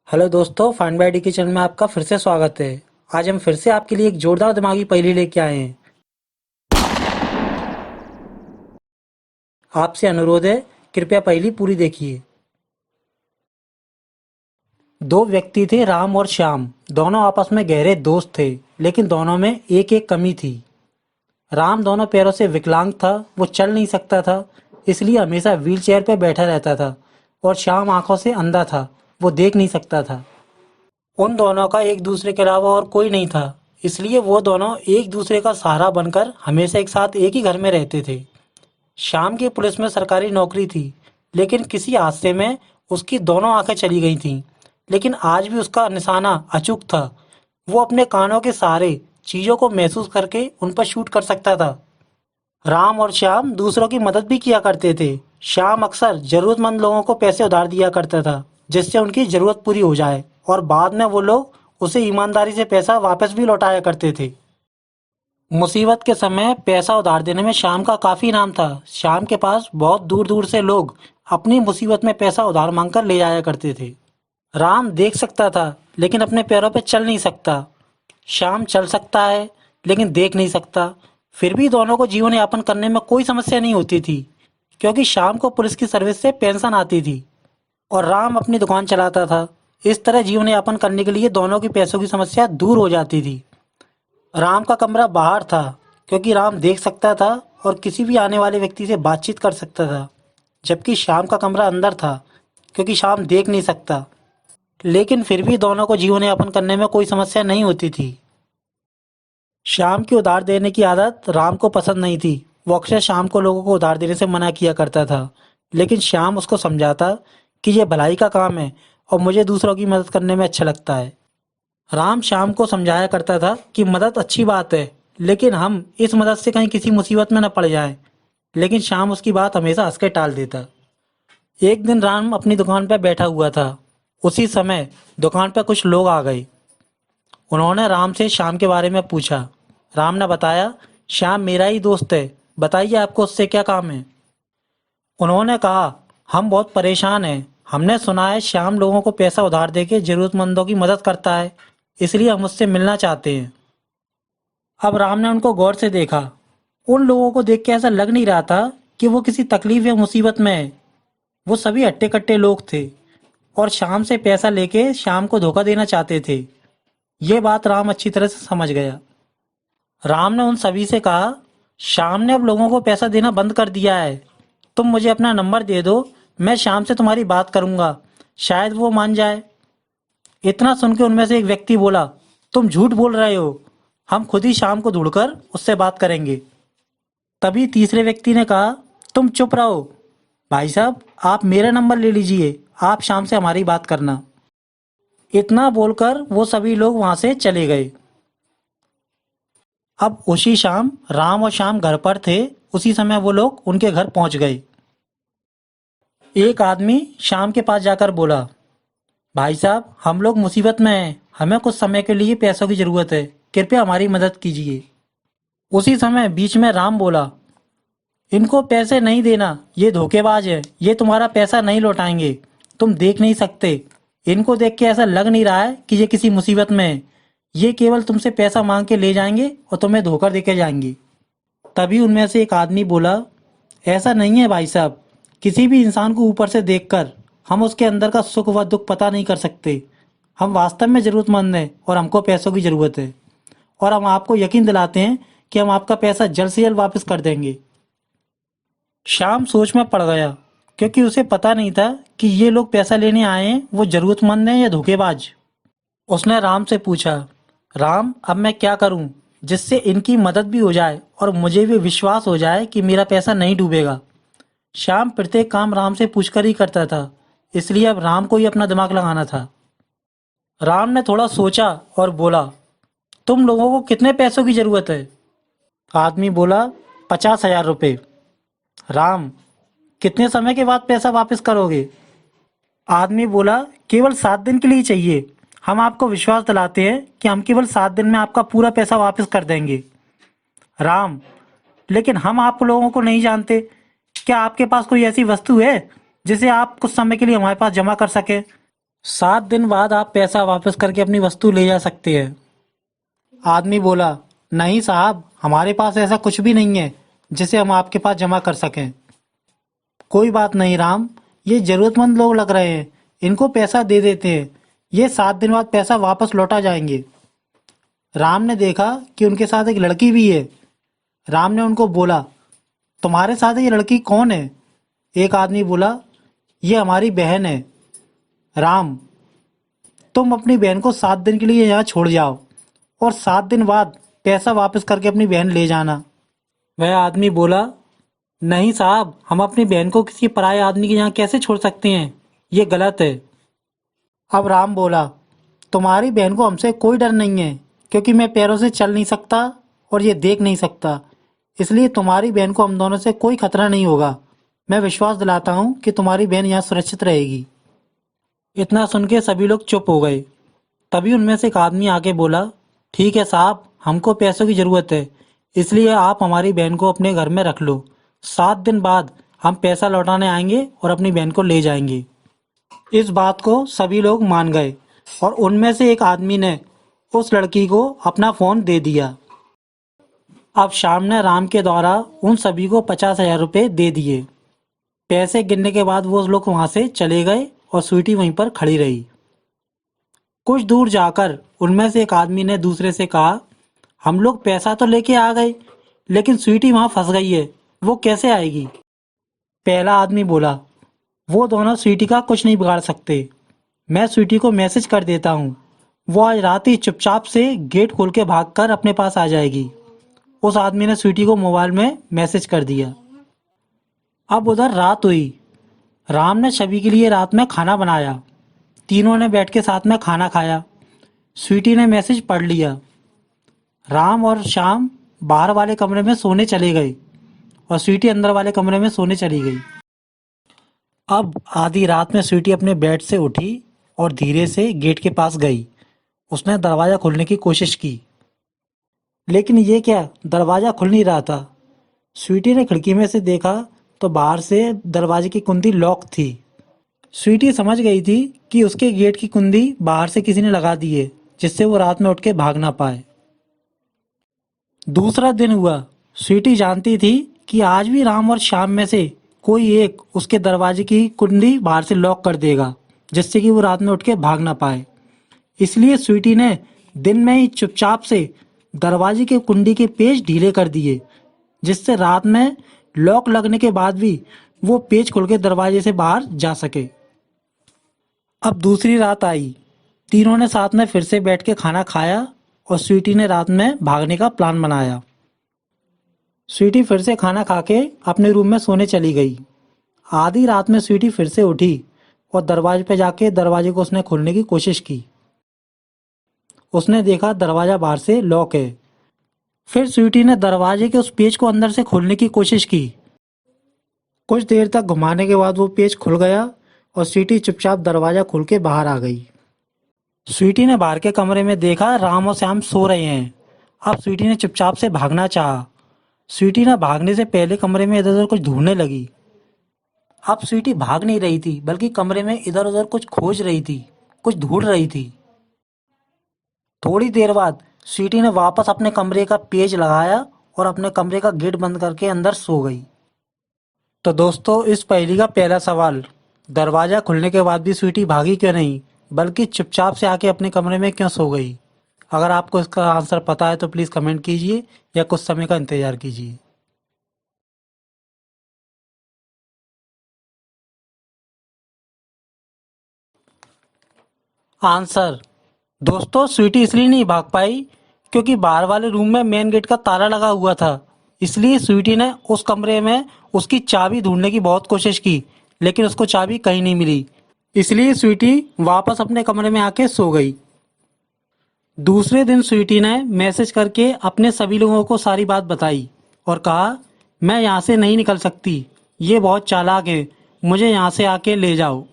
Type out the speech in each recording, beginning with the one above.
Hello दोस्तों, find by D kitchen में आपका फिर से स्वागत है। आज हम फिर से आपके लिए एक जोरदार दिमागी पहेली लेके आए हैं। आपसे अनुरोध है, कृपया पहेली पूरी देखिए। दो व्यक्ति थे, राम और श्याम। दोनों आपस में गहरे दोस्त थे, लेकिन दोनों में एक एक कमी थी। राम दोनों पैरों से विकलांग था, वो चल नहीं सकता था, इसलिए हमेशा व्हील चेयर पर बैठा रहता था। और श्याम आंखों से अंधा था, वो देख नहीं सकता था। उन दोनों का एक दूसरे के अलावा और कोई नहीं था, इसलिए वो दोनों एक दूसरे का सहारा बनकर हमेशा एक साथ एक ही घर में रहते थे। शाम की पुलिस में सरकारी नौकरी थी, लेकिन किसी हादसे में उसकी दोनों आंखें चली गई थीं। लेकिन आज भी उसका निशाना अचूक था। वो अपने कानों के सहारे चीजों को महसूस करके उन पर शूट कर सकता था। राम और श्याम दूसरों की मदद भी किया करते थे। श्याम अक्सर जरूरतमंद लोगों को पैसे उधार दिया करता था, जिससे उनकी जरूरत पूरी हो जाए, और बाद में वो लोग उसे ईमानदारी से पैसा वापस भी लौटाया करते थे। मुसीबत के समय पैसा उधार देने में श्याम का काफी नाम था। श्याम के पास बहुत दूर दूर से लोग अपनी मुसीबत में पैसा उधार मांगकर ले जाया करते थे। राम देख सकता था, लेकिन अपने पैरों पर चल नहीं सकता। श्याम चल सकता है, लेकिन देख नहीं सकता। फिर भी दोनों को जीवन यापन करने में कोई समस्या नहीं होती थी, क्योंकि श्याम को पुलिस की सर्विस से पेंशन आती थी और राम अपनी दुकान चलाता था। इस तरह जीवन यापन करने के लिए दोनों की पैसों की समस्या दूर हो जाती थी। राम का कमरा बाहर था, क्योंकि राम देख सकता था और किसी भी आने वाले व्यक्ति से बातचीत कर सकता था, जबकि श्याम का कमरा अंदर था, क्योंकि श्याम देख नहीं सकता। लेकिन फिर भी दोनों को जीवन यापन करने में कोई समस्या नहीं होती थी। श्याम की उधार देने की आदत राम को पसंद नहीं थी। वो अक्सर श्याम को लोगों को उधार देने से मना किया करता था, लेकिन श्याम उसको समझाता कि यह भलाई का काम है और मुझे दूसरों की मदद करने में अच्छा लगता है। राम श्याम को समझाया करता था कि मदद अच्छी बात है, लेकिन हम इस मदद से कहीं किसी मुसीबत में न पड़ जाएं। लेकिन श्याम उसकी बात हमेशा हंस के टाल देता। एक दिन राम अपनी दुकान पर बैठा हुआ था। उसी समय दुकान पर कुछ लोग आ गए। उन्होंने राम से श्याम के बारे में पूछा। राम ने बताया, श्याम मेरा ही दोस्त है, बताइए आपको उससे क्या काम है। उन्होंने कहा, हम बहुत परेशान हैं। हमने सुना है श्याम लोगों को पैसा उधार देके जरूरतमंदों की मदद करता है, इसलिए हम उससे मिलना चाहते हैं। अब राम ने उनको गौर से देखा। उन लोगों को देख के ऐसा लग नहीं रहा था कि वो किसी तकलीफ या मुसीबत में है। वो सभी हट्टे कट्टे लोग थे और श्याम से पैसा लेके श्याम को धोखा देना चाहते थे। ये बात राम अच्छी तरह से समझ गया। राम ने उन सभी से कहा, श्याम ने अब लोगों को पैसा देना बंद कर दिया है। तुम मुझे अपना नंबर दे दो, मैं श्याम से तुम्हारी बात करूंगा, शायद वो मान जाए। इतना सुन के उनमें से एक व्यक्ति बोला, तुम झूठ बोल रहे हो, हम खुद ही श्याम को ढूंढकर उससे बात करेंगे। तभी तीसरे व्यक्ति ने कहा, तुम चुप रहो, भाई साहब आप मेरा नंबर ले लीजिए, आप श्याम से हमारी बात करना। इतना बोलकर वो सभी लोग वहां से चले गए। अब उसी शाम राम और श्याम घर पर थे। उसी समय वो लोग उनके घर पहुंच गए। एक आदमी श्याम के पास जाकर बोला, भाई साहब हम लोग मुसीबत में हैं, हमें कुछ समय के लिए पैसों की जरूरत है, कृपया हमारी मदद कीजिए। उसी समय बीच में राम बोला, इनको पैसे नहीं देना, ये धोखेबाज है, ये तुम्हारा पैसा नहीं लौटाएंगे, तुम देख नहीं सकते। इनको देख के ऐसा लग नहीं रहा है कि ये किसी मुसीबत में है। ये केवल तुमसे पैसा मांग के ले जाएंगे और तुम्हें धोखा देके जाएंगे। तभी उनमें से एक आदमी बोला, ऐसा नहीं है भाई साहब, किसी भी इंसान को ऊपर से देखकर हम उसके अंदर का सुख व दुख पता नहीं कर सकते। हम वास्तव में ज़रूरतमंद हैं और हमको पैसों की ज़रूरत है, और हम आपको यकीन दिलाते हैं कि हम आपका पैसा जल्द से जल्द वापस कर देंगे। श्याम सोच में पड़ गया, क्योंकि उसे पता नहीं था कि ये लोग पैसा लेने आए हैं, वो ज़रूरतमंद हैं या धोखेबाज। उसने राम से पूछा, राम अब मैं क्या करूं जिससे इनकी मदद भी हो जाए और मुझे भी विश्वास हो जाए कि मेरा पैसा नहीं डूबेगा। श्याम प्रत्येक काम राम से पूछकर ही करता था, इसलिए अब राम को ही अपना दिमाग लगाना था। राम ने थोड़ा सोचा और बोला, तुम लोगों को कितने पैसों की जरूरत है? आदमी बोला, 50,000 रुपये। राम, कितने समय के बाद पैसा वापस करोगे? आदमी बोला, केवल 7 दिन के लिए चाहिए। हम आपको विश्वास दिलाते हैं कि हम केवल 7 दिन में आपका पूरा पैसा वापस कर देंगे। राम, लेकिन हम आप लोगों को नहीं जानते, क्या आपके पास कोई ऐसी वस्तु है जिसे आप कुछ समय के लिए हमारे पास जमा कर सके? 7 दिन बाद आप पैसा वापस करके अपनी वस्तु ले जा सकते हैं। आदमी बोला, नहीं साहब, हमारे पास ऐसा कुछ भी नहीं है जिसे हम आपके पास जमा कर सकें। कोई बात नहीं राम, ये जरूरतमंद लोग लग रहे हैं, इनको पैसा दे देते हैं, ये 7 दिन बाद पैसा वापस लौटा जाएंगे। राम ने देखा कि उनके साथ एक लड़की भी है। राम ने उनको बोला, तुम्हारे साथ ये लड़की कौन है? एक आदमी बोला, ये हमारी बहन है। राम, तुम अपनी बहन को 7 दिन के लिए यहाँ छोड़ जाओ और 7 दिन बाद पैसा वापस करके अपनी बहन ले जाना। वह आदमी बोला, नहीं साहब, हम अपनी बहन को किसी पराये आदमी के यहाँ कैसे छोड़ सकते हैं, ये गलत है। अब राम बोला, तुम्हारी बहन को हमसे कोई डर नहीं है, क्योंकि मैं पैरों से चल नहीं सकता और ये देख नहीं सकता, इसलिए तुम्हारी बहन को हम दोनों से कोई खतरा नहीं होगा। मैं विश्वास दिलाता हूँ कि तुम्हारी बहन यहाँ सुरक्षित रहेगी। इतना सुन के सभी लोग चुप हो गए। तभी उनमें से एक आदमी आके बोला, ठीक है साहब, हमको पैसों की ज़रूरत है, इसलिए आप हमारी बहन को अपने घर में रख लो। 7 दिन बाद हम पैसा लौटाने आएंगे और अपनी बहन को ले जाएंगे। इस बात को सभी लोग मान गए और उनमें से एक आदमी ने उस लड़की को अपना फ़ोन दे दिया। अब शाम ने राम के द्वारा उन सभी को 50,000 रुपये दे दिए। पैसे गिनने के बाद वो लोग वहाँ से चले गए और स्वीटी वहीं पर खड़ी रही। कुछ दूर जाकर उनमें से एक आदमी ने दूसरे से कहा, हम लोग पैसा तो लेके आ गए, लेकिन स्वीटी वहाँ फंस गई है, वो कैसे आएगी? पहला आदमी बोला, वो दोनों स्वीटी का कुछ नहीं बिगाड़ सकते, मैं स्वीटी को मैसेज कर देता हूँ, वो आज रात ही चुपचाप से गेट खोल के भागकर अपने पास आ जाएगी। उस आदमी ने स्वीटी को मोबाइल में मैसेज कर दिया। अब उधर रात हुई। राम ने सभी के लिए रात में खाना बनाया। तीनों ने बैठ के साथ में खाना खाया। स्वीटी ने मैसेज पढ़ लिया। राम और श्याम बाहर वाले कमरे में सोने चले गए और स्वीटी अंदर वाले कमरे में सोने चली गई। अब आधी रात में स्वीटी अपने बेड से उठी और धीरे से गेट के पास गई। उसने दरवाज़ा खोलने की कोशिश की, लेकिन ये क्या, दरवाज़ा खुल नहीं रहा था। स्वीटी ने खिड़की में से देखा तो बाहर से दरवाजे की कुंडी लॉक थी। स्वीटी समझ गई थी कि उसके गेट की कुंडी बाहर से किसी ने लगा दी है, जिससे वो रात में उठ के भाग ना पाए। दूसरा दिन हुआ। स्वीटी जानती थी कि आज भी राम और श्याम में से कोई एक उसके दरवाजे की कुंडी बाहर से लॉक कर देगा, जिससे कि वो रात में उठ के भाग ना पाए। इसलिए स्वीटी ने दिन में ही चुपचाप से दरवाजे के कुंडी के पेच ढीले कर दिए, जिससे रात में लॉक लगने के बाद भी वो पेच खोल के दरवाजे से बाहर जा सके। अब दूसरी रात आई। तीनों ने साथ में फिर से बैठ के खाना खाया और स्वीटी ने रात में भागने का प्लान बनाया। स्वीटी फिर से खाना खा के अपने रूम में सोने चली गई। आधी रात में स्वीटी फिर से उठी और दरवाजे पे जाके दरवाजे को उसने खोलने की कोशिश की। उसने देखा दरवाज़ा बाहर से लॉक है। फिर स्वीटी ने दरवाजे के उस पेच को अंदर से खोलने की कोशिश की। कुछ देर तक घुमाने के बाद वो पेच खुल गया और स्वीटी चुपचाप दरवाज़ा खोल के बाहर आ गई। स्वीटी ने बाहर के कमरे में देखा राम और श्याम सो रहे हैं। अब स्वीटी ने चुपचाप से भागना चाहा। स्वीटी ने भागने से पहले कमरे में इधर उधर कुछ ढूंढने लगी। अब स्वीटी भाग नहीं रही थी, बल्कि कमरे में इधर उधर कुछ खोज रही थी, कुछ ढूंढ रही थी। थोड़ी देर बाद स्वीटी ने वापस अपने कमरे का पेच लगाया और अपने कमरे का गेट बंद करके अंदर सो गई। तो दोस्तों, इस पहेली का पहला सवाल, दरवाज़ा खुलने के बाद भी स्वीटी भागी क्यों नहीं, बल्कि चुपचाप से आके अपने कमरे में क्यों सो गई? अगर आपको इसका आंसर पता है तो प्लीज़ कमेंट कीजिए या कुछ समय का इंतज़ार कीजिए। आंसर, दोस्तों, स्वीटी इसलिए नहीं भाग पाई क्योंकि बाहर वाले रूम में मेन गेट का ताला लगा हुआ था। इसलिए स्वीटी ने उस कमरे में उसकी चाबी ढूंढने की बहुत कोशिश की, लेकिन उसको चाबी कहीं नहीं मिली। इसलिए स्वीटी वापस अपने कमरे में आके सो गई। दूसरे दिन स्वीटी ने मैसेज करके अपने सभी लोगों को सारी बात बताई और कहा, मैं यहाँ से नहीं निकल सकती, ये बहुत चालाक है, मुझे यहाँ से आके ले जाओ।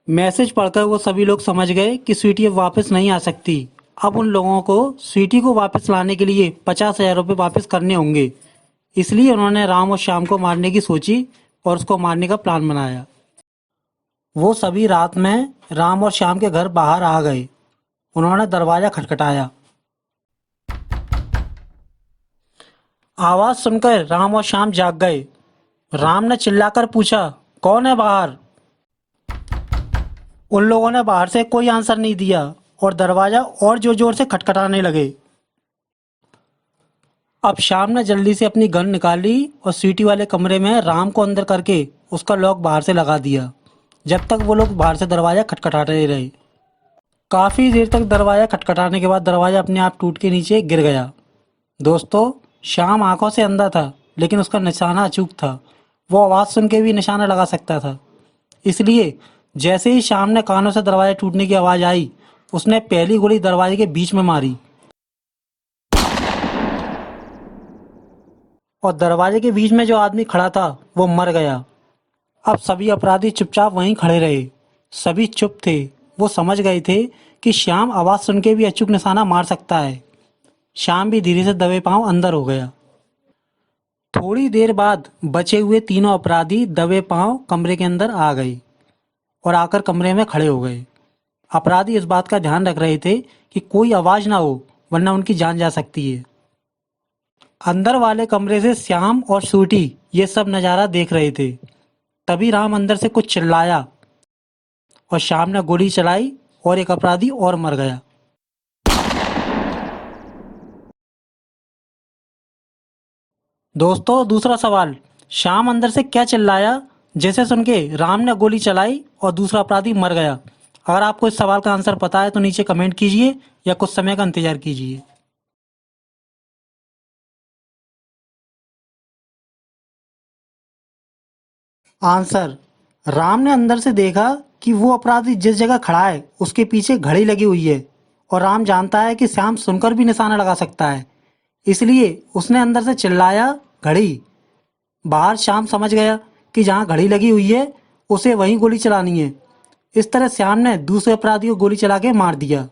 मैसेज पढ़कर वो सभी लोग समझ गए कि स्वीटी अब वापस नहीं आ सकती। अब उन लोगों को स्वीटी को वापस लाने के लिए 50,000 रुपये वापस करने होंगे। इसलिए उन्होंने राम और श्याम को मारने की सोची और उसको मारने का प्लान बनाया। वो सभी रात में राम और श्याम के घर बाहर आ गए। उन्होंने दरवाजा खटखटाया। आवाज सुनकर राम और श्याम जाग गए। राम ने चिल्लाकर पूछा, कौन है बाहर? उन लोगों ने बाहर से कोई आंसर नहीं दिया और दरवाजा और जोर जोर से खटखटाने लगे। अब श्याम ने जल्दी से अपनी गन निकाली और सीटी वाले कमरे में राम को अंदर करके उसका लॉक बाहर से लगा दिया, जब तक वो लोग बाहर से दरवाजा खटखटाते रहे। काफी देर तक दरवाजा खटखटाने के बाद दरवाजा अपने आप टूट के नीचे गिर गया। दोस्तों, श्याम आंखों से अंधा था, लेकिन उसका निशाना अचूक था। वो आवाज सुन के भी निशाना लगा सकता था। इसलिए जैसे ही श्याम ने कानों से दरवाजे टूटने की आवाज आई, उसने पहली गोली दरवाजे के बीच में मारी और दरवाजे के बीच में जो आदमी खड़ा था वो मर गया। अब सभी अपराधी चुपचाप वहीं खड़े रहे। सभी चुप थे। वो समझ गए थे कि श्याम आवाज सुन के भी अचूक निशाना मार सकता है। श्याम भी धीरे से दबे पांव अंदर हो गया। थोड़ी देर बाद बचे हुए तीनों अपराधी दबे पांव कमरे के अंदर आ गए और आकर कमरे में खड़े हो गए। अपराधी इस बात का ध्यान रख रहे थे कि कोई आवाज ना हो, वरना उनकी जान जा सकती है। अंदर वाले कमरे से श्याम और सूटी ये सब नज़ारा देख रहे थे। तभी राम अंदर से कुछ चिल्लाया और श्याम ने गोली चलाई और एक अपराधी और मर गया। दोस्तों, दूसरा सवाल, श्याम अंदर से क्या चिल्लाया जिसे सुन के राम ने गोली चलाई और दूसरा अपराधी मर गया? अगर आपको इस सवाल का आंसर पता है तो नीचे कमेंट कीजिए या कुछ समय का इंतजार कीजिए। आंसर, राम ने अंदर से देखा कि वो अपराधी जिस जगह खड़ा है उसके पीछे घड़ी लगी हुई है और राम जानता है कि श्याम सुनकर भी निशाना लगा सकता है। इसलिए उसने अंदर से चिल्लाया, घड़ी। बाहर श्याम समझ गया कि जहाँ घड़ी लगी हुई है उसे वहीं गोली चलानी है। इस तरह श्याम ने दूसरे अपराधी को गोली चला के मार दिया।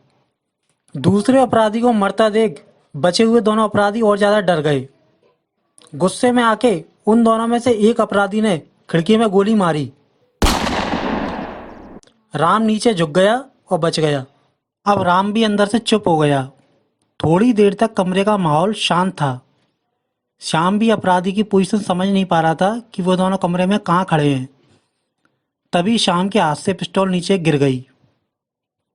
दूसरे अपराधी को मरता देख बचे हुए दोनों अपराधी और ज्यादा डर गए। गुस्से में आके उन दोनों में से एक अपराधी ने खिड़की में गोली मारी। राम नीचे झुक गया और बच गया। अब राम भी अंदर से चुप हो गया। थोड़ी देर तक कमरे का माहौल शांत था। श्याम भी अपराधी की पोजीशन समझ नहीं पा रहा था कि वो दोनों कमरे में कहाँ खड़े हैं। तभी श्याम के हाथ से पिस्तौल नीचे गिर गई।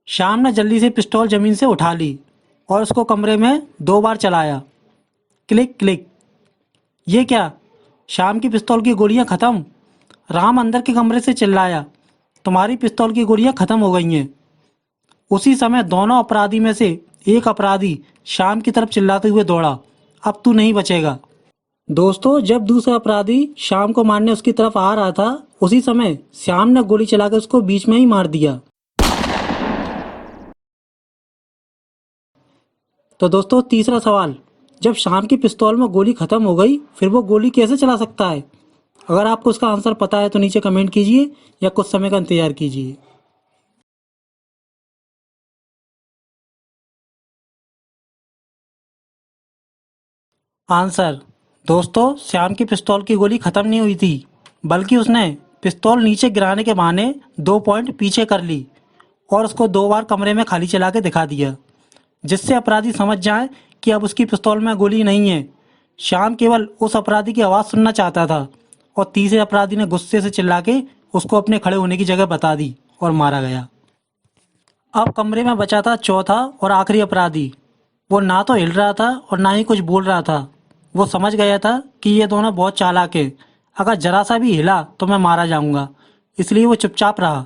श्याम ने जल्दी से पिस्तौल जमीन से उठा ली और उसको कमरे में 2 बार चलाया। Click click. ये क्या? श्याम की पिस्तौल की गोलियां खत्म। राम अंदर के कमरे से चिल्लाया, तुम्हारी पिस्तौल की गोलियां खत्म हो गई हैं। उसी समय दोनों अपराधी में से एक अपराधी श्याम की तरफ चिल्लाते हुए दौड़ा, अब तू नहीं बचेगा। दोस्तों, जब दूसरा अपराधी श्याम को मारने उसकी तरफ आ रहा था, उसी समय श्याम ने गोली चलाकर उसको बीच में ही मार दिया। तो दोस्तों, तीसरा सवाल, जब श्याम की पिस्तौल में गोली खत्म हो गई फिर वो गोली कैसे चला सकता है? अगर आपको उसका आंसर पता है तो नीचे कमेंट कीजिए या कुछ समय का इंतजार कीजिए। आंसर, दोस्तों, श्याम की पिस्तौल की गोली खत्म नहीं हुई थी, बल्कि उसने पिस्तौल नीचे गिराने के बहाने 2 पॉइंट पीछे कर ली और उसको 2 बार कमरे में खाली चला के दिखा दिया, जिससे अपराधी समझ जाए कि अब उसकी पिस्तौल में गोली नहीं है। श्याम केवल उस अपराधी की आवाज़ सुनना चाहता था और तीसरे अपराधी ने गुस्से से चिल्ला के उसको अपने खड़े होने की जगह बता दी और मारा गया। अब कमरे में बचा था चौथा और आखिरी अपराधी। वो ना तो हिल रहा था और ना ही कुछ बोल रहा था। वो समझ गया था कि ये दोनों बहुत चालाक है। अगर जरा सा भी हिला तो मैं मारा जाऊंगा, इसलिए वो चुपचाप रहा।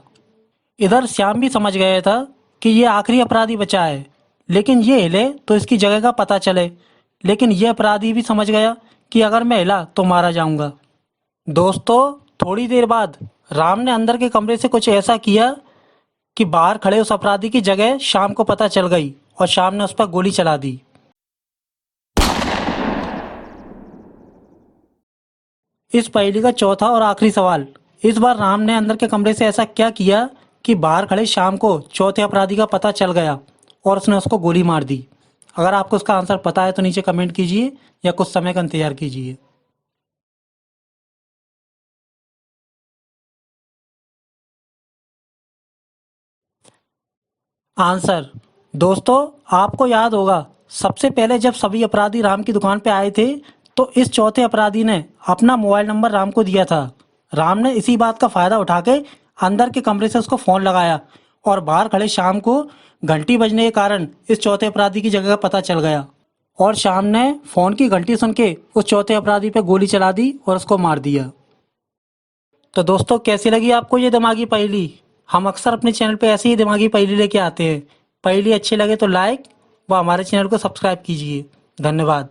इधर श्याम भी समझ गया था कि ये आखिरी अपराधी बचा है, लेकिन ये हिले तो इसकी जगह का पता चले। लेकिन ये अपराधी भी समझ गया कि अगर मैं हिला तो मारा जाऊंगा। दोस्तों, थोड़ी देर बाद राम ने अंदर के कमरे से कुछ ऐसा किया कि बाहर खड़े उस अपराधी की जगह श्याम को पता चल गई और श्याम ने उस पर गोली चला दी। इस पहेली का चौथा और आखिरी सवाल, इस बार राम ने अंदर के कमरे से ऐसा क्या किया कि बाहर खड़े श्याम को चौथे अपराधी का पता चल गया और उसने उसको गोली मार दी? अगर आपको उसका आंसर पता है तो नीचे कमेंट कीजिए या कुछ समय का इंतजार कीजिए। आंसर। दोस्तों, आपको याद होगा, सबसे पहले जब सभी अपराधी राम की दुकान पे आए थे तो इस चौथे अपराधी ने अपना मोबाइल नंबर राम को दिया था। राम ने इसी बात का फायदा उठा के अंदर के कमरे से उसको फोन लगाया और बाहर खड़े श्याम को घंटी बजने के कारण इस चौथे अपराधी की जगह का पता चल गया और श्याम ने फोन की घंटी सुन के उस चौथे अपराधी पे गोली चला दी और उसको मार दिया। तो दोस्तों, कैसी लगी आपको ये दिमागी पहेली? हम अक्सर अपने चैनल पे ऐसी ही दिमागी पहेली लेके आते हैं। पहेली अच्छी लगे तो लाइक व हमारे चैनल को सब्सक्राइब कीजिए। धन्यवाद।